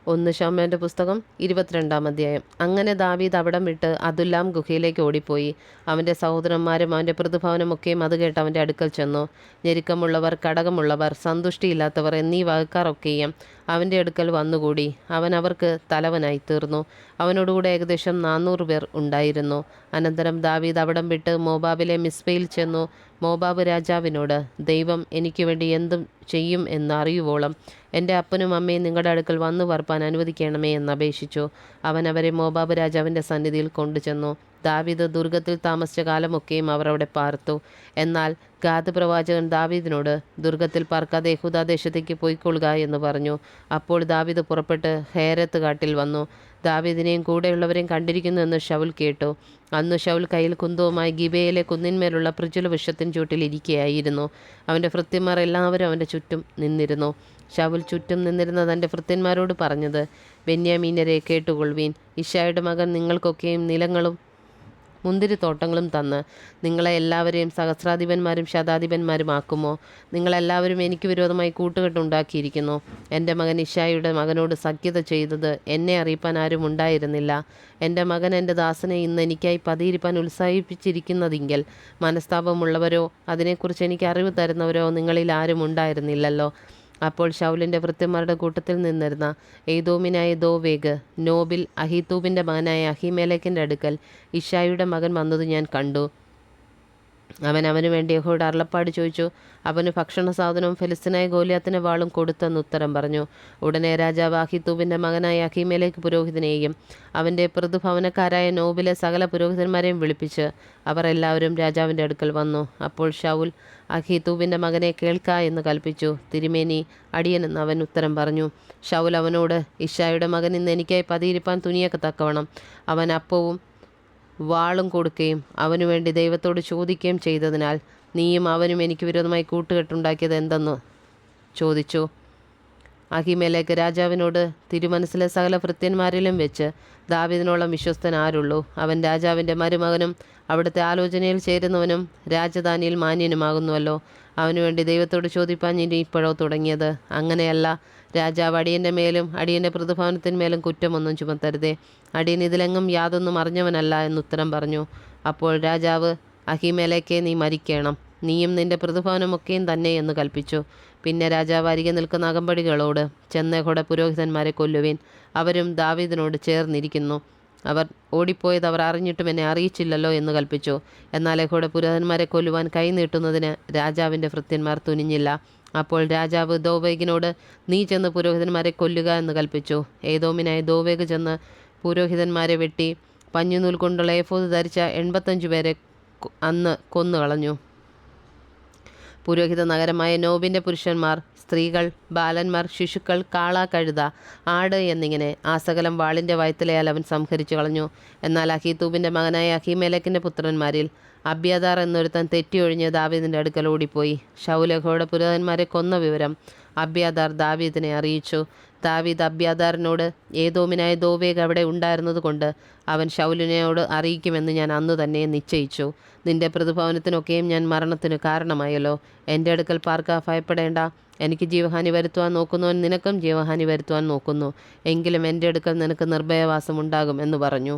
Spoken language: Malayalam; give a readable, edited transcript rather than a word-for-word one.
1 ശമൂവേലിന്റെ പുസ്തകം 22-ാം അധ്യായം. അങ്ങനെ ദാവീദ് അവിടം വിട്ട് അദുല്ലാം ഗുഹയിലേക്ക് ഓടിപ്പോയി. അവൻ്റെ സഹോദരന്മാരും അവൻ്റെ പ്രതിഭവനമൊക്കെയും അത് കേട്ട് അവൻ്റെ അടുക്കൽ ചെന്നു. ഞെരുക്കമുള്ളവർ, കടകമുള്ളവർ, സന്തുഷ്ടിയില്ലാത്തവർ എന്നീ വകക്കാർ ഒക്കെയും അവൻ്റെ അടുക്കൽ വന്നുകൂടി. അവൻ അവർക്ക് തലവനായി തീർന്നു. അവനോടുകൂടെ ഏകദേശം 400 പേർ ഉണ്ടായിരുന്നു. അനന്തരം ദാവീദ് അവിടം വിട്ട് മോവാബിലെ മിസ്പയിൽ ചെന്നു മോവാബ് രാജാവിനോട്, ദൈവം എനിക്ക് വേണ്ടി എന്തും ചെയ്യും എന്ന് അറിയുവോളം എൻ്റെ അപ്പനും അമ്മയും നിങ്ങളുടെ അടുക്കൽ വന്നു പാർപ്പാൻ അനുവദിക്കണമേ എന്ന് അപേക്ഷിച്ചു. അവൻ അവരെ മോവാബ് രാജാവിൻ്റെ സന്നിധിയിൽ കൊണ്ടുചെന്നു. ദാവീദ് ദുർഗത്തിൽ താമസിച്ച കാലമൊക്കെയും അവർ അവിടെ പാർത്തു. എന്നാൽ ഗാദ് പ്രവാചകൻ ദാവീദിനോട്, ദുർഗത്തിൽ പാർക്കാതെ യഹൂദാദേശത്തേക്ക് പോയിക്കൊള്ളുക എന്ന് പറഞ്ഞു. അപ്പോൾ ദാവീദ് പുറപ്പെട്ട് ഹേരത്ത് കാട്ടിൽ വന്നു. ദാവീദിനെയും കൂടെയുള്ളവരെയും കണ്ടിരിക്കുന്നു എന്ന് ശൗൽ കേട്ടു. അന്ന് ശൗൽ കയ്യിൽ കുന്തവുമായി ഗിബെയയിലെ കുന്നിന്മേലുള്ള പൃജുലവൃക്ഷത്തിൻ ചുവട്ടിൽ ഇരിക്കുകയായിരുന്നു. അവൻ്റെ ഭൃത്യന്മാർ എല്ലാവരും അവൻ്റെ ചുറ്റും നിന്നിരുന്നു. ശൗൽ ചുറ്റും നിന്നിരുന്ന തൻ്റെ ഭൃത്യന്മാരോട് പറഞ്ഞത്, ബെന്യാമീന്യരെ കേട്ടുകൊള്ളുവീൻ. ഇശ്ശായിയുടെ മകൻ നിങ്ങൾക്കൊക്കെയും നിലങ്ങളും മുന്തിരിത്തോട്ടങ്ങളും തന്ന് നിങ്ങളെ എല്ലാവരെയും സഹസ്രാധിപന്മാരും ശതാധിപന്മാരും ആക്കുമോ? നിങ്ങളെല്ലാവരും എനിക്ക് വിരോധമായി കൂട്ടുകെട്ടുണ്ടാക്കിയിരിക്കുന്നു. എൻ്റെ മകൻ ഇശ്ശായിയുടെ മകനോട് സഖ്യത ചെയ്തത് എന്നെ അറിയിപ്പാൻ ആരും ഉണ്ടായിരുന്നില്ല. എൻ്റെ മകൻ എൻ്റെ ദാസനെ ഇന്ന് എനിക്കായി പതിയിരിപ്പാൻ ഉത്സാഹിപ്പിച്ചിരിക്കുന്നതെങ്കിൽ മനസ്താപമുള്ളവരോ അതിനെക്കുറിച്ച് എനിക്ക് അറിവ് തരുന്നവരോ നിങ്ങളിൽ ആരും ഉണ്ടായിരുന്നില്ലല്ലോ. അപ്പോൾ ശൗലിൻ്റെ ഭൃത്യന്മാരുടെ കൂട്ടത്തിൽ നിന്നിരുന്ന ഏദോമിനായ ദോവേഗ് നോബിൽ അഹീത്തൂബിൻ്റെ മകനായ അഹീമേലെക്കിൻ്റെ അടുക്കൽ ഇശ്ശായിയുടെ മകൻ വന്നത് ഞാൻ കണ്ടു. അവന് വേണ്ടി യഹോവയോട് അരുളപ്പാട് ചോദിച്ചു. അവന് ഭക്ഷണ സാധനവും ഫെലിസ്ത്യനായ ഗോലിയാത്തിൻ്റെ വാളും കൊടുത്തെന്ന് ഉത്തരം പറഞ്ഞു. ഉടനെ രാജാവ് അഹീത്തൂബിൻ്റെ മകനായ അഹീമേലെക്ക് പുരോഹിതനെയും അവൻ്റെ പ്രതിഭവനക്കാരായ നോബിലെ സകല പുരോഹിതന്മാരെയും വിളിപ്പിച്ച് അവർ എല്ലാവരും രാജാവിൻ്റെ അടുക്കൽ വന്നു. അപ്പോൾ ശൗൽ അഹീത്തൂബിൻ്റെ മകനെ കേൾക്ക എന്ന് കൽപ്പിച്ചു. തിരുമേനി, അടിയനെന്ന് അവൻ ഉത്തരം പറഞ്ഞു. ശൗൽ അവനോട്, ഇശ്ശായിയുടെ മകൻ ഇന്ന് എനിക്കായി പതിയിരിപ്പാൻ തുനിയക്കത്തക്കവണ്ണം അവൻ അപ്പവും വാളും കൊടുക്കുകയും അവനു വേണ്ടി ദൈവത്തോട് ചോദിക്കുകയും ചെയ്തതിനാൽ നീയും അവനും എനിക്ക് വിരോധമായി കൂട്ടുകെട്ടുണ്ടാക്കിയത് എന്തെന്ന് ചോദിച്ചു. അഹീമേലെക്ക് രാജാവിനോട്, തിരുമനസ്സിലെ സകല ഭൃത്യന്മാരിലും വെച്ച് ദാവീദിനോളം വിശ്വസ്തൻ ആരുള്ളൂ? അവൻ രാജാവിൻ്റെ മരുമകനും അവിടുത്തെ ആലോചനയിൽ ചേരുന്നവനും രാജധാനിയിൽ മാന്യനുമാകുന്നുവല്ലോ. അവനുവേണ്ടി ദൈവത്തോട് ചോദിപ്പാൻ ഇനി ഇപ്പോഴോ തുടങ്ങിയത്? അങ്ങനെയല്ല. രാജാവ് അടിയൻ്റെ മേലും അടിയൻ്റെ പ്രതിഭവനത്തിന്മേലും കുറ്റമൊന്നും ചുമത്തരുതേ. അടിയൻ ഇതിലെങ്ങും യാതൊന്നും അറിഞ്ഞവനല്ല എന്നുത്തരം പറഞ്ഞു. അപ്പോൾ രാജാവ്, അഹീമേലെക്കേ, നീ മരിക്കണം, നീയും നിൻ്റെ പ്രതിഭവനമൊക്കെയും തന്നെ എന്ന് കൽപ്പിച്ചു. പിന്നെ രാജാവ് അരികെ നിൽക്കുന്ന അകമ്പടികളോട്, ചെന്ന് യഹോവയുടെ പുരോഹിതന്മാരെ കൊല്ലുവിൻ, അവരും ദാവീദിനോട് ചേർന്നിരിക്കുന്നു. അവർ ഓടിപ്പോയത് അവർ അറിഞ്ഞിട്ടും എന്നെ അറിയിച്ചില്ലല്ലോ എന്ന് കൽപ്പിച്ചു. എന്നാൽ യഹോവയുടെ പുരോഹിതന്മാരെ കൊല്ലുവാൻ കൈ നീട്ടുന്നതിന് രാജാവിൻ്റെ ഭൃത്യന്മാർ തുനിഞ്ഞില്ല. അപ്പോൾ രാജാവ് ദോവേഗിനോട്, നീ ചെന്ന് പുരോഹിതന്മാരെ കൊല്ലുക എന്ന് കൽപ്പിച്ചു. ഏദോമിനായ ദോവേഗ് ചെന്ന് പുരോഹിതന്മാരെ വെട്ടി പഞ്ഞുനൂൽ കൊണ്ടുള്ള ഏഫോദ് ധരിച്ച 85 പേരെ അന്ന് കൊന്നുകളഞ്ഞു. പുരോഹിത നഗരമായ നോബിൻ്റെ പുരുഷന്മാർ, സ്ത്രീകൾ, ബാലന്മാർ, ശിശുക്കൾ, കാള, കഴുത, ആട് എന്നിങ്ങനെ ആ സകലം വാളിൻ്റെ വയറ്റിലയാൽ അവൻ സംഹരിച്ചു കളഞ്ഞു. എന്നാൽ അഹീത്തൂബിൻ്റെ മകനായ അഹീമേലെക്കിൻ്റെ പുത്രന്മാരിൽ അബ്യാഥാർ എന്നൊരുത്തൻ തെറ്റിയൊഴിഞ്ഞ് ദാവീദിൻ്റെ അടുക്കൽ ഓടിപ്പോയി. ശൗൽ യഹോവയുടെ പുരോഹിതന്മാരെ കൊന്ന വിവരം അബ്യാഥാർ ദാവീദിനെ അറിയിച്ചു. ദാവീദ് അബ്യാഥാറിനോട്, ഏദോമിനായ ദോവേഗ് അവിടെ ഉണ്ടായിരുന്നത് കൊണ്ട് അവൻ ശൗലിനോട് അറിയിക്കുമെന്ന് ഞാൻ അന്നു തന്നെ നിശ്ചയിച്ചു. നിന്റെ പ്രതിഭവനത്തിനൊക്കെയും ഞാൻ മരണത്തിന് കാരണമായല്ലോ. എൻ്റെ അടുക്കൽ പാർക്ക, ഭയപ്പെടേണ്ട. എനിക്ക് ജീവഹാനി വരുത്തുവാൻ നോക്കുന്നവൻ നിനക്കും ജീവഹാനി വരുത്തുവാൻ നോക്കുന്നു. എങ്കിലും എൻ്റെ അടുക്കൽ നിനക്ക് നിർഭയവാസം ഉണ്ടാകും എന്ന് പറഞ്ഞു.